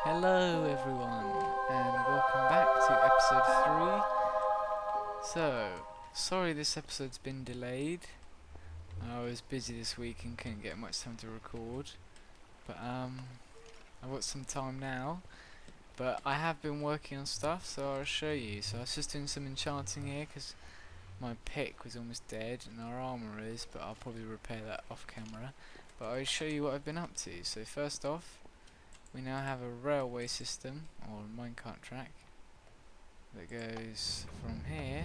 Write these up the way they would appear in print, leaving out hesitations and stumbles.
Hello everyone, and welcome back to episode 3. So, sorry this episode's been delayed. I was busy this week and couldn't get much time to record. But I've got some time now. But I have been working on stuff, so I'll show you. So I was just doing some enchanting here because my pick was almost dead and our armour is, but I'll probably repair that off camera. But I'll show you what I've been up to. So first off, we now have a railway system, or a minecart track, that goes from here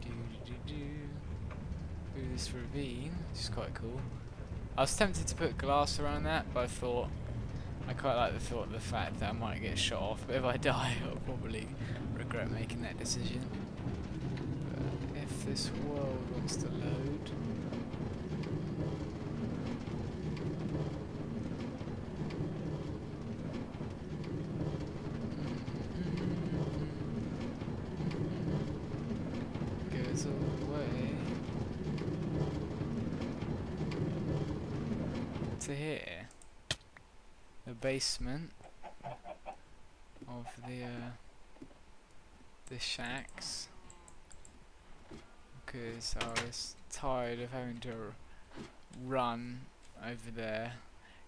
through this ravine, which is quite cool. I was tempted to put glass around that, but I thought I quite like the fact that I might get shot off, but if I die I'll probably regret making that decision. But if this world wants to load, goes all the way to here, the basement of the shacks, because I was tired of having to run over there.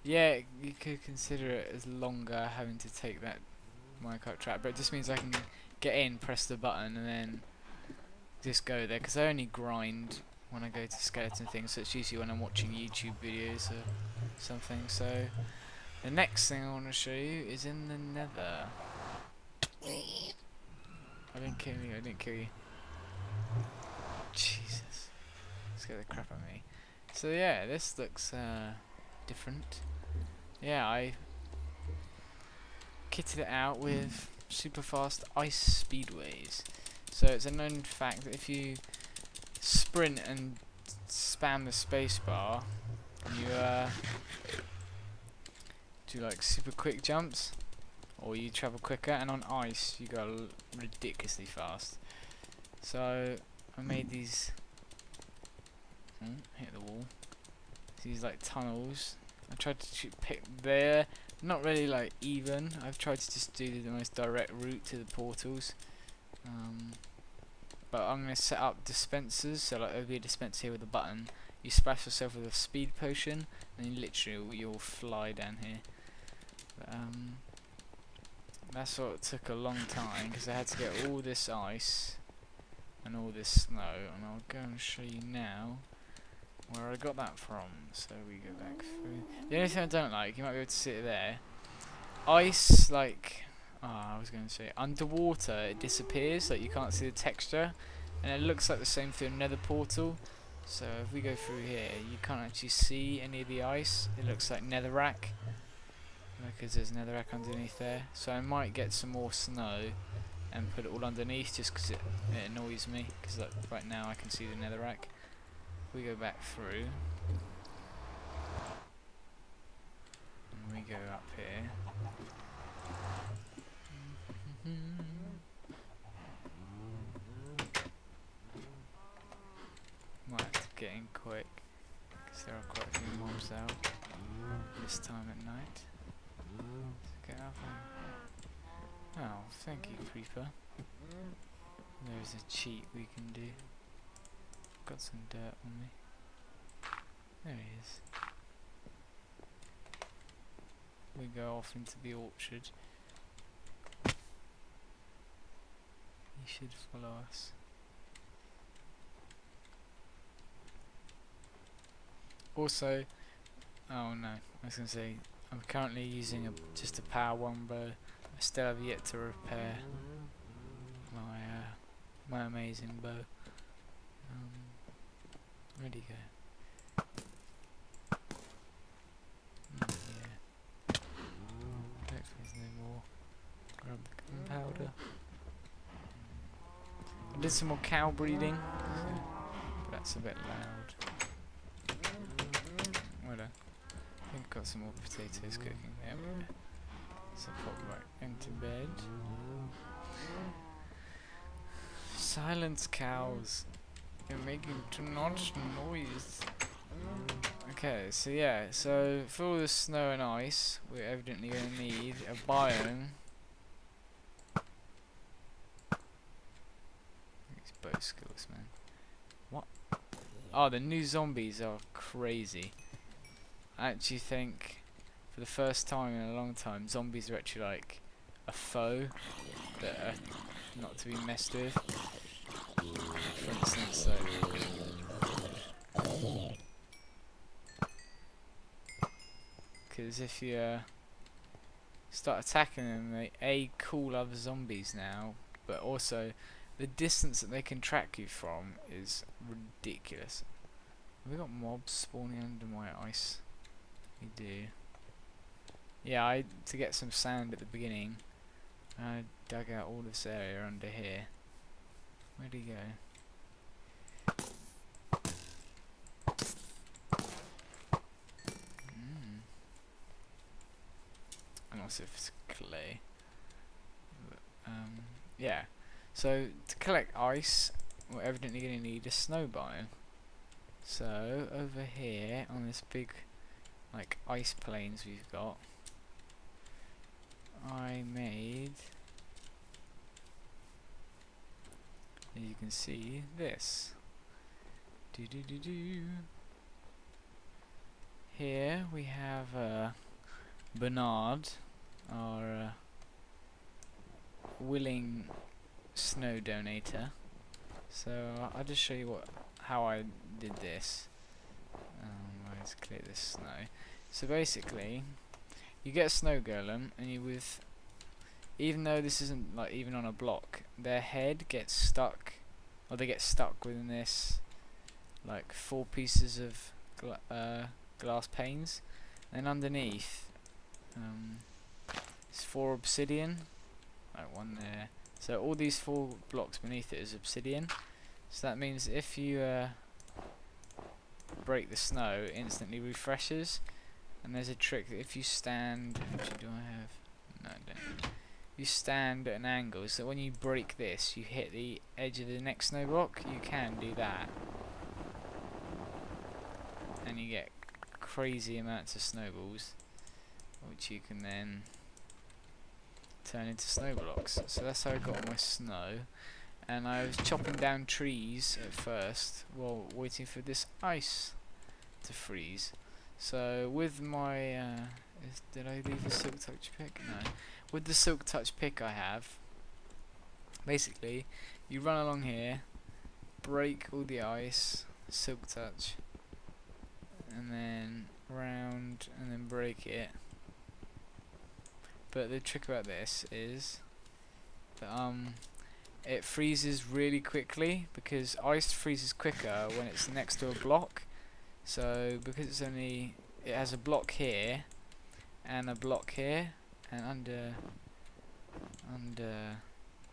Yeah, you could consider it as longer having to take that minecart track, but it just means I can get in, press the button, and then just go there, because I only grind when I go to skeleton things, so it's usually when I'm watching YouTube videos or something. So the next thing I want to show you is in the nether. I didn't kill you. Jesus, scared the crap out of me. So yeah, this looks different. Yeah, I kitted it out with super fast ice speedways. So it's a known fact that if you sprint and spam the spacebar, you do like super quick jumps, or you travel quicker, and on ice you go ridiculously fast. So I made these hit the wall. These like tunnels. I tried to pick there, not really like even. I've tried to just do the most direct route to the portals. But I'm going to set up dispensers, so like there'll be a dispenser here with a button. You splash yourself with a speed potion, and you literally you'll fly down here. But, that's what took a long time, because I had to get all this ice and all this snow, and I'll go and show you now where I got that from. So we go back through. The only thing I don't like, you might be able to see it there, ice, like, I was going to say, underwater it disappears, like you can't see the texture, and it looks like the same through another portal. So if we go through here, you can't actually see any of the ice. It looks like netherrack, because there's netherrack underneath there. So I might get some more snow and put it all underneath, just because it annoys me, because like right now I can see the netherrack. We go back through, and we go up here. Might have to get in quick, because there are quite a few mobs out this time at night. Let's get up and... oh, thank you, creeper. There's a cheat we can do. Got some dirt on me. There he is. We go off into the orchard. He should follow us. Also, oh no, I was going to say, I'm currently using just a power 1 bow. I still have yet to repair my amazing bow. Where'd he go? Yeah. Hopefully there's no more. Grab the gunpowder. I did some more cow breeding, but that's a bit loud. Whatever. I think I've got some more potatoes cooking there. So pop back into bed. Silence, cows. You're making too much noise. Okay, so yeah, so for all the snow and ice, we're evidently going to need a biome. These bow skills, man. What? Oh, the new zombies are crazy. I actually think, for the first time in a long time, zombies are actually like a foe that are not to be messed with. For instance, because if you start attacking them, they call other zombies now, but also the distance that they can track you from is ridiculous. Have we got mobs spawning under my ice? We do. Yeah, to get some sand at the beginning, I dug out all this area under here. Where'd he go? And also if it's clay. Yeah. So to collect ice, we're evidently going to need a snow biome. So over here on this big like ice plains we've got, I made, as you can see, this. Here we have Bernard, our willing snow donator. So I'll just show you how I did this. Let's clear this snow. So basically, you get a snow golem, and even though this isn't like even on a block, their head gets stuck, or they get stuck within this like 4 pieces of glass panes, and underneath it's 4 obsidian, like one there. So all these 4 blocks beneath it is obsidian. So that means if you break the snow, it instantly refreshes. And there's a trick that if you stand, actually do I have? No, I don't. You stand at an angle, so when you break this, you hit the edge of the next snow block. You can do that, and you get crazy amounts of snowballs, which you can then turn into snow blocks. So that's how I got my snow. And I was chopping down trees at first while waiting for this ice to freeze. So with my did I leave the silk touch pick? No. With the silk touch pick I have, basically you run along here, break all the ice, silk touch, and then round and then break it. But the trick about this is that it freezes really quickly, because ice freezes quicker when it's next to a block. So because it has a block here and a block here, and under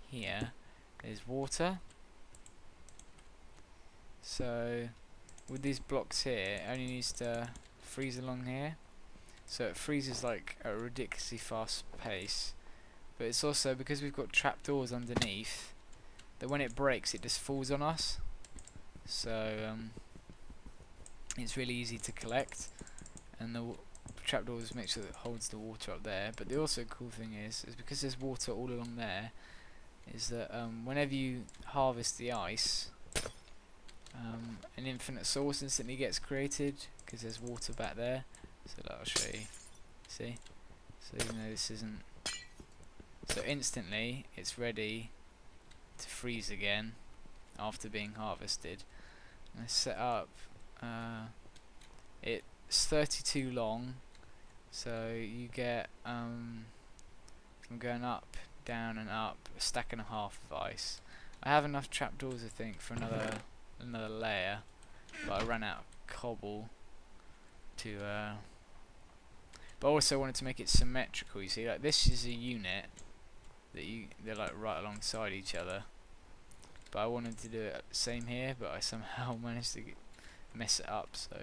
here is water. So with these blocks here, it only needs to freeze along here. So it freezes like at a ridiculously fast pace. But it's also because we've got trapdoors underneath that when it breaks, it just falls on us. So it's really easy to collect, and the trapdoors make sure that it holds the water up there. But the also cool thing is because there's water all along there, is that whenever you harvest the ice, an infinite source instantly gets created because there's water back there. So I'll show you. See? So even though this isn't, so instantly it's ready to freeze again after being harvested. And I set up. It's 32 long, so you get from going up, down, and up, a stack and a half of ice. I have enough trapdoors, I think, for another layer, but I ran out of cobble to. But I also wanted to make it symmetrical. You see, like this is a unit that they're like right alongside each other. But I wanted to do it the same here, but I somehow managed to mess it up, so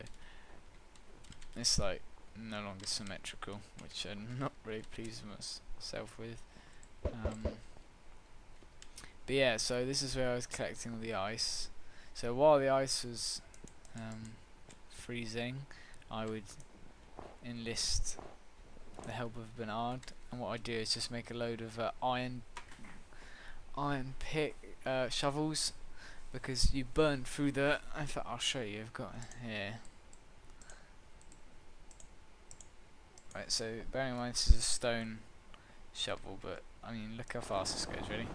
it's like no longer symmetrical, which I'm not really pleased with myself with. But yeah, so this is where I was collecting all the ice. So while the ice was freezing, I would enlist the help of Bernard, and what I do is just make a load of iron pick shovels, because you burn through the. In fact, I'll show you. I've got here. Right, so bearing in mind this is a stone shovel, but I mean, look how fast this goes. Ready?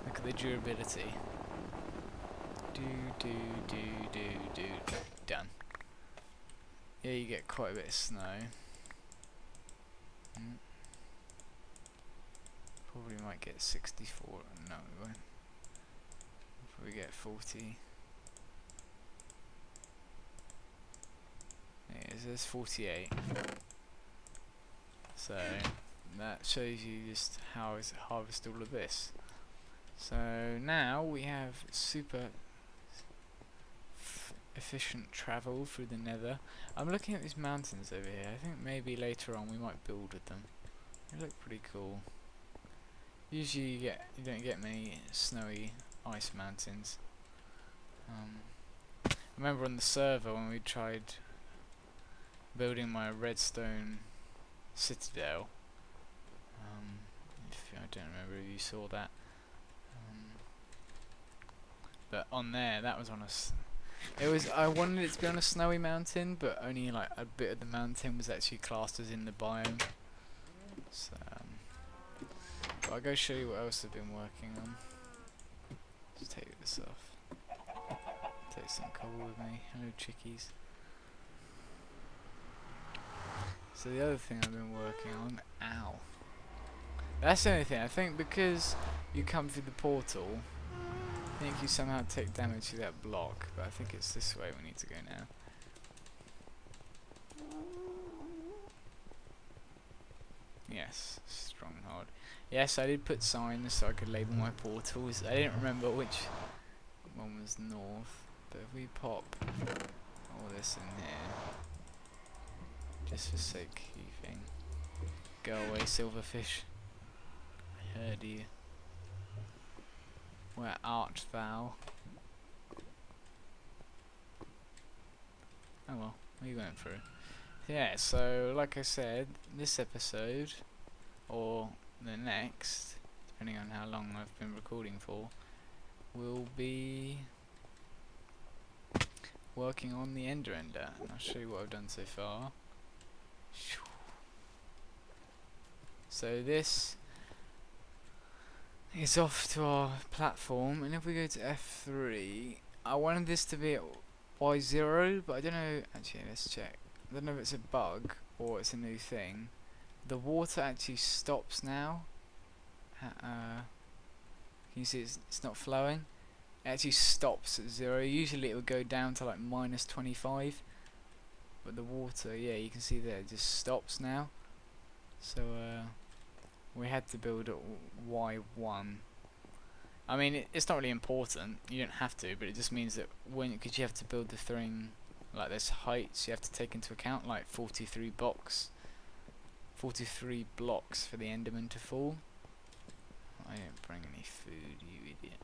Look at the durability. Done. Yeah, you get quite a bit of snow. Probably might get 64. No, we won't. Probably get 40. Yeah, there's 48. So that shows you just how to harvest all of this. So now we have super efficient travel through the nether. I'm looking at these mountains over here. I think maybe later on we might build with them. They look pretty cool. Usually you don't get many snowy ice mountains. I remember on the server when we tried building my redstone citadel. I don't remember if you saw that. But on there, that was on I wanted it to be on a snowy mountain, but only like a bit of the mountain was actually classed as in the biome. So, but I'll go show you what else I've been working on. Just take this off. Take some coal with me. Hello, chickies. So the other thing I've been working on. Ow. That's the only thing. I think because you come through the portal, I think you somehow take damage to that block, but I think it's this way we need to go now. Yes, stronghold. Yes, I did put signs so I could label my portals. I didn't remember which one was north, but if we pop all this in here, just for safekeeping. Go away, silverfish. I heard you. Where art thou? Oh well, we went through. Yeah, so like I said, this episode, or the next, depending on how long I've been recording for, will be working on the Ender. And I'll show you what I've done so far. So this is off to our platform, and if we go to F3, I wanted this to be at Y0, but I don't know. Actually, let's check. I don't know if it's a bug or it's a new thing. The water actually stops now. Can you see it's not flowing? It actually stops at 0. Usually it would go down to like -25, but the water, yeah, you can see there, it just stops now. So we had to build at Y1. I mean, it's not really important. You don't have to, but it just means that because you have to build the thing, like there's heights you have to take into account, like 43 blocks for the Enderman to fall. I didn't bring any food, you idiot.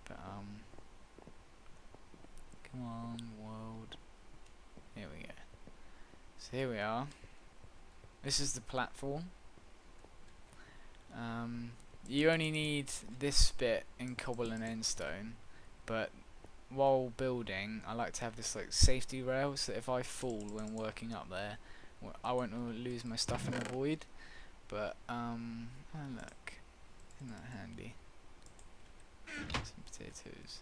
But come on, world. Here we go. So here we are. This is the platform. You only need this bit in cobble and endstone, but while building, I like to have this like safety rail, so that if I fall when working up there, I won't lose my stuff in the void. But oh look, isn't that handy? Some potatoes.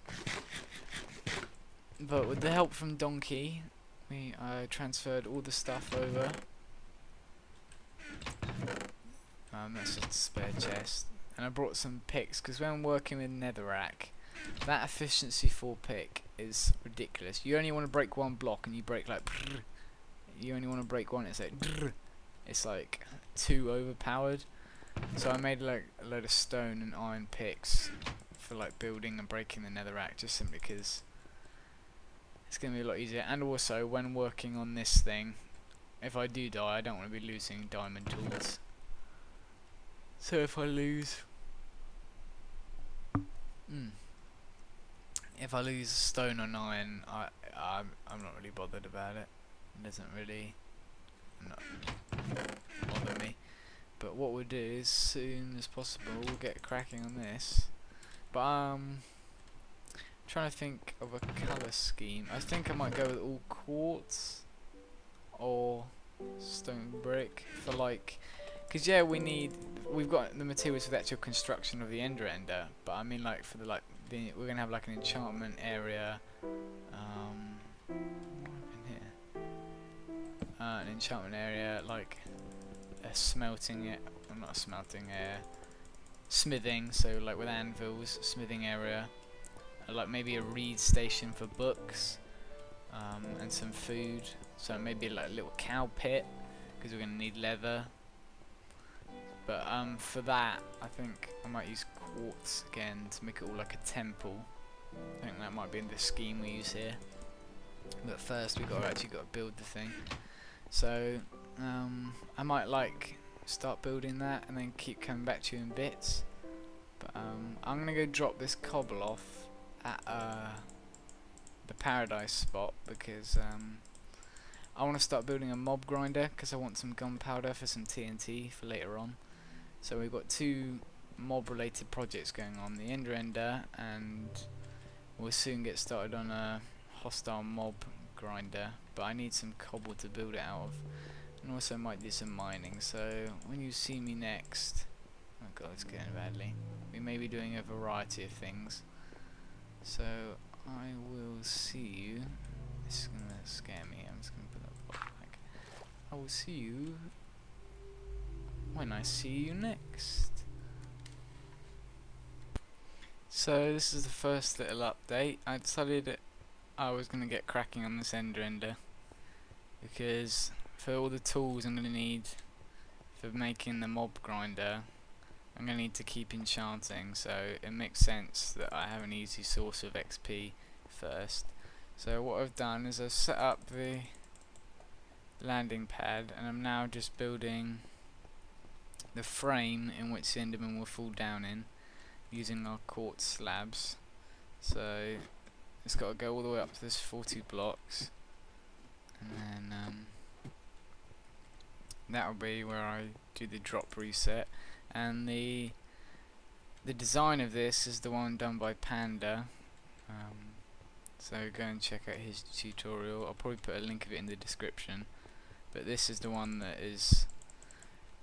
But with the help from Donkey, I transferred all the stuff over. That's a spare chest. And I brought some picks, because when I'm working with netherrack, that efficiency 4 pick is ridiculous. You only want to break one block and you break like brrr. You only want to break one, it's like brrr. It's like too overpowered. So I made like a load of stone and iron picks for like building and breaking the netherrack, just simply because it's going to be a lot easier. And also when working on this thing, if I do die, I don't want to be losing diamond tools. So if I lose stone or iron, I'm not really bothered about it. It doesn't really not bother me. But what we'll do is, as soon as possible, we'll get cracking on this. But trying to think of a colour scheme. I think I might go with all quartz or stone brick for like, because yeah, we've got the materials for the actual construction of the ender, but I mean like for we're gonna have like an enchantment area, what happened here? An enchantment area, like a smelting it, well, not a smelting, smithing, so like with anvils, smithing area, like maybe a reed station for books, and some food, so maybe like a little cow pit, because we're going to need leather. But for that, I think I might use quartz again to make it all like a temple. I think that might be in the scheme we use here. But first we've actually got to build the thing. So I might like start building that and then keep coming back to you in bits. But I'm gonna go drop this cobble off at the paradise spot, because I want to start building a mob grinder, because I want some gunpowder for some TNT for later on. So we've got two mob related projects going on, the Ender, and we'll soon get started on a hostile mob grinder, but I need some cobble to build it out of, and also might do some mining. So when you see me next, oh god, it's getting badly, we may be doing a variety of things. So I will see you. This is gonna scare me. I'm just gonna put that block back. I will see you when I see you next. So this is the first little update. I decided that I was gonna get cracking on this ender, because for all the tools I'm gonna need for making the mob grinder, I'm going to need to keep enchanting, so it makes sense that I have an easy source of XP first. So what I've done is I've set up the landing pad, and I'm now just building the frame in which the Enderman will fall down in, using our quartz slabs. So it's got to go all the way up to this 40 blocks, and then that'll be where I do the drop reset. And the design of this is the one done by Panda, so go and check out his tutorial. I'll probably put a link of it in the description, but this is the one that is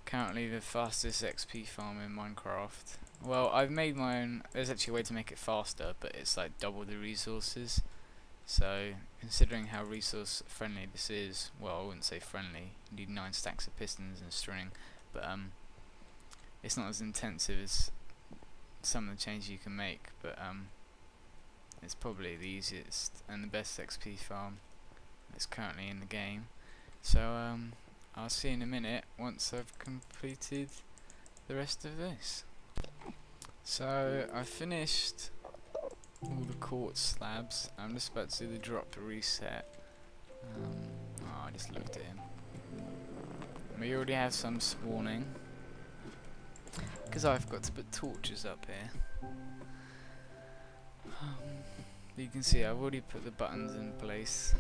currently the fastest XP farm in Minecraft. Well, I've made my own. There's actually a way to make it faster, but it's like double the resources. So considering how resource friendly this is, well, I wouldn't say friendly, you need 9 stacks of pistons and string, but it's not as intensive as some of the changes you can make, but it's probably the easiest and the best XP farm that's currently in the game. So I'll see you in a minute once I've completed the rest of this. So I finished all the quartz slabs. I'm just about to do the drop reset. Oh, I just looked at him. We already have some spawning, because I've got to put torches up here. You can see I've already put the buttons in place.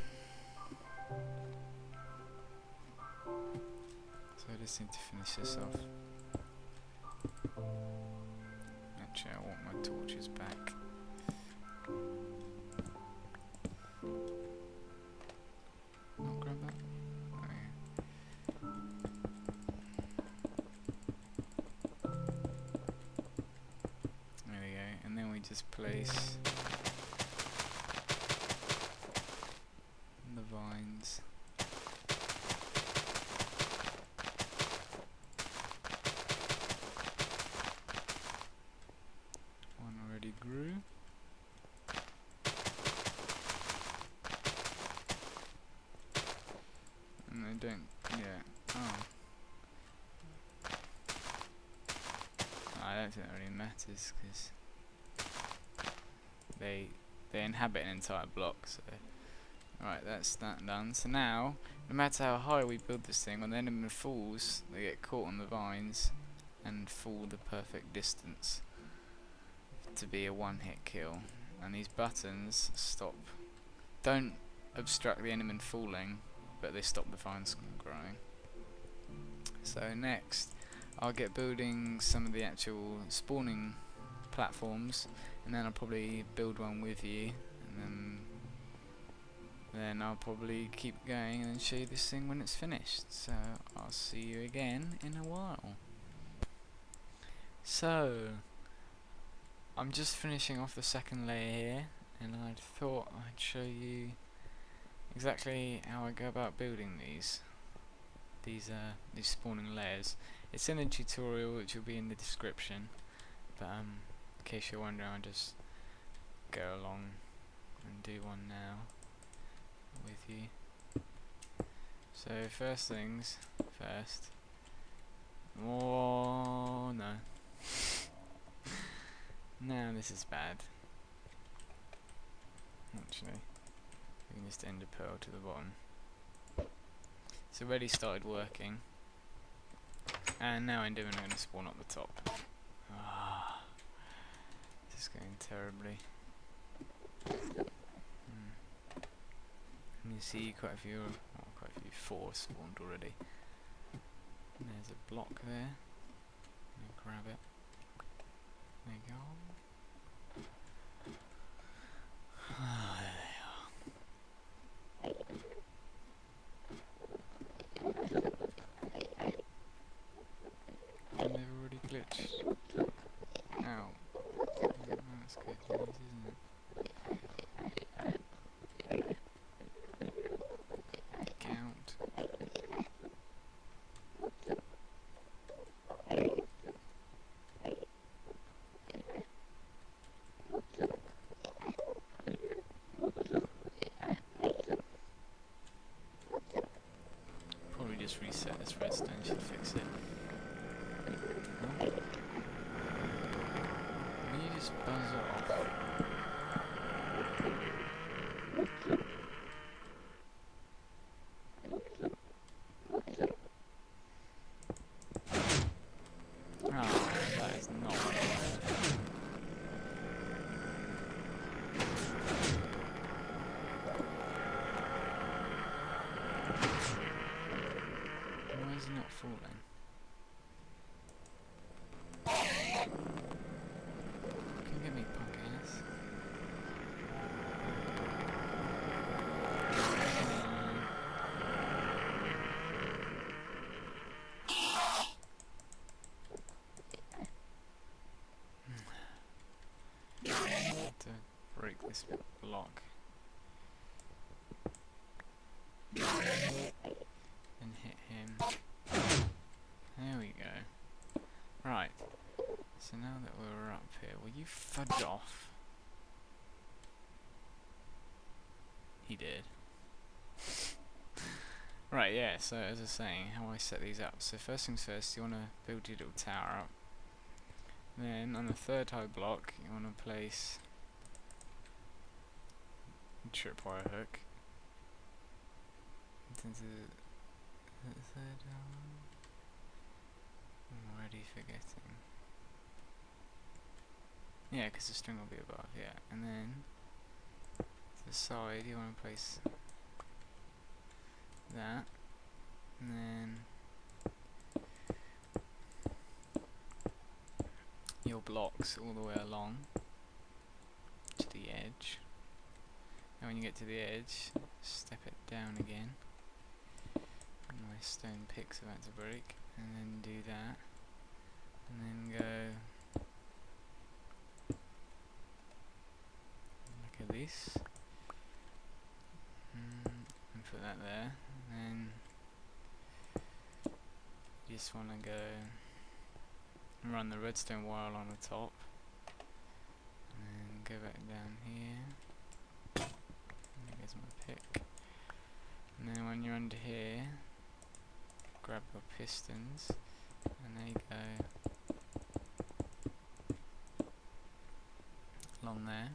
So I just need to finish this off. Actually, I want my torches back. I'll grab that. Oh, yeah. There we go, and then we just place the vines. One already grew. And they don't, yeah, oh. I don't think that really matters, because they inhabit an entire block, so. Alright, that's that done. So now, no matter how high we build this thing, when the enemy falls, they get caught on the vines and fall the perfect distance to be a one-hit kill. And these buttons don't obstruct the enemy falling, but they stop the vines from growing. So next, I'll get building some of the actual spawning platforms, and then I'll probably build one with you, and then I'll probably keep going and show you this thing when it's finished. So I'll see you again in a while. So I'm just finishing off the second layer here, and I thought I'd show you exactly how I go about building these spawning layers. It's in a tutorial which will be in the description, but in case you're wondering, I'll just go along and do one now with you. So first things first. Oh no. Now this is bad. Actually, we can just end a pearl to the bottom. It's already started working, and now I'm going to spawn up the top. Ah, this is going terribly. And you see quite a few, four spawned already. And there's a block there. Grab it. There you go. Ah, there they are. And they've already glitched. Ow. That's good news, isn't it? Count. Probably just reset this redstone, should fix it. No? Will you just buzz off? Oh, that is not why is it not falling? Can you get me punk ass? To break this block and hit him. There we go. Right. So now that we're up here, will you fudge off? He did. Right, yeah, so as I was saying, how I set these up. So first things first, you want to build your little tower up. Then on the third high block, you want to place a tripwire hook. Into the third one. I'm already forgetting. Yeah, because the string will be above, yeah. And then to the side, you want to place that. And then your blocks all the way along to the edge. And when you get to the edge, step it down again. My stone pick's about to break. And then do that. And then go look at this. And put that there. And then you just want to go and run the redstone wire along the top. And then go back down here. And there's my pick. And then when you're under here, grab your pistons. And there you go. Along there.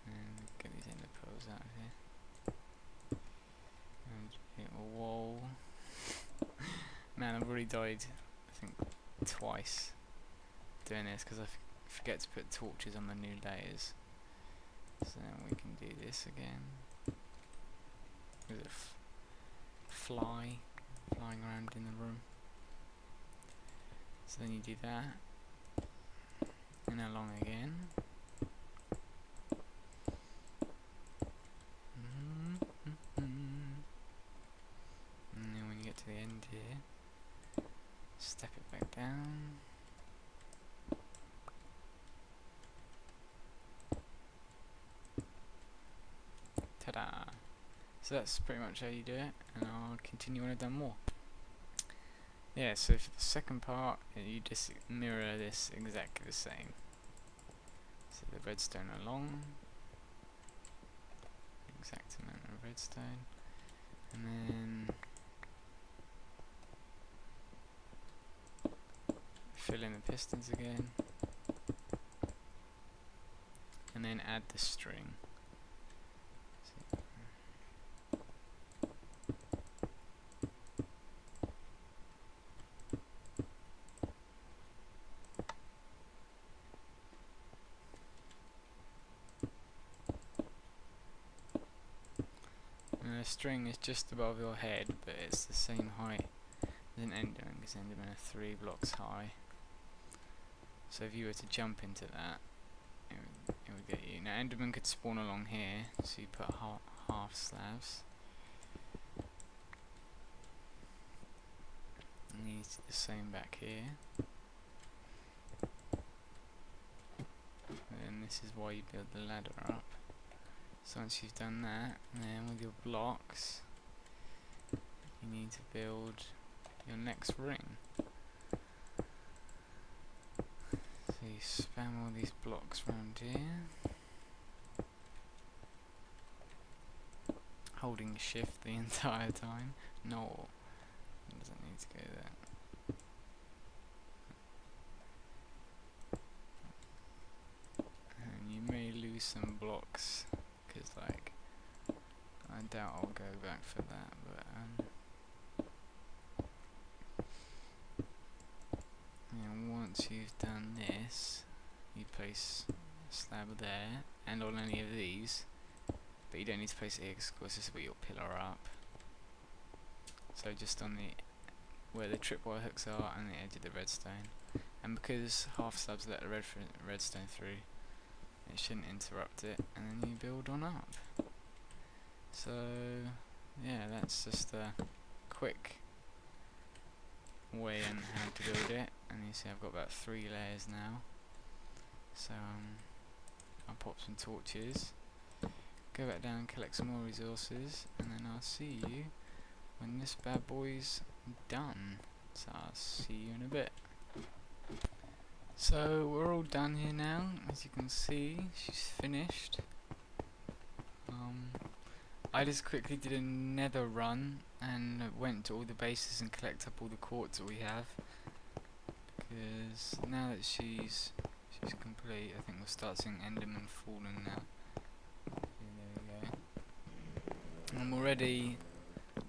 And get these ender pearls out of here. And hit a wall. Man, I've already died, I think, twice doing this because I forget to put torches on the new layers. So then we can do this again. Because flying around in the room. So then you do that, and along again. And then when you get to the end here, step it back down. Ta-da! So that's pretty much how you do it, and I'll continue when I've done more. Yeah, so for the second part, you just mirror this exactly the same. So the redstone along, exact amount of redstone, and then fill in the pistons again, and then add the string. And the string is just above your head, but it's the same height as an enderman, because endermen are 3 blocks high. So if you were to jump into that, it would get you. Now enderman could spawn along here, so you put half slabs. And you do the same back here. And this is why you build the ladder up. So once you've done that, then with your blocks, you need to build your next ring. So you spam all these blocks around here, holding shift the entire time. No, it doesn't need to go there. And you may lose some blocks, because like, I doubt I'll go back for that, but and once you've done this, you place a slab there, and on any of these, but you don't need to place it here because of course this will put your pillar up. So just on the where the tripwire hooks are and the edge of the redstone, and because half slabs let the redstone through, it shouldn't interrupt it, and then you build on up. So yeah, that's just a quick way on how to build it. And you see I've got about 3 layers now. So I'll pop some torches, go back down and collect some more resources, and then I'll see you when this bad boy's done. So I'll see you in a bit. So we're all done here now. As you can see, she's finished. I just quickly did a nether run and went to all the bases and collected up all the quartz that we have, because now that she's complete, I think we'll start seeing enderman falling now. There we go. I'm already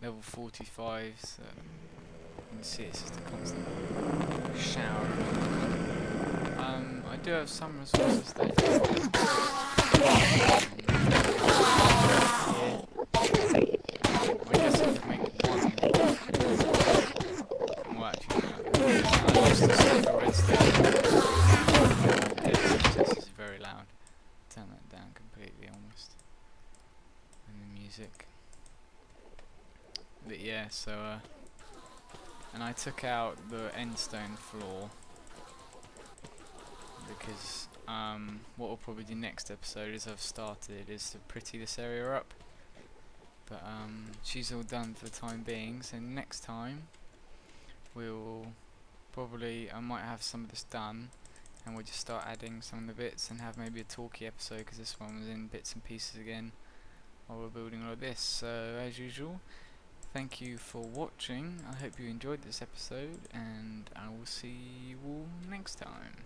level 45, so you can see it's just a constant shower. I do have some resources left. I guess I could make one. Well, actually, no. I lost the silver redstone. This is very loud. Turn that down completely, almost. And the music. But yeah, so and I took out the endstone floor because what we'll probably do next episode is to pretty this area up. But she's all done for the time being, so next time we'll probably, I might have some of this done and we'll just start adding some of the bits and have maybe a talky episode, because this one was in bits and pieces again while we're building like this. So as usual, thank you for watching. I hope you enjoyed this episode, and I will see you all next time.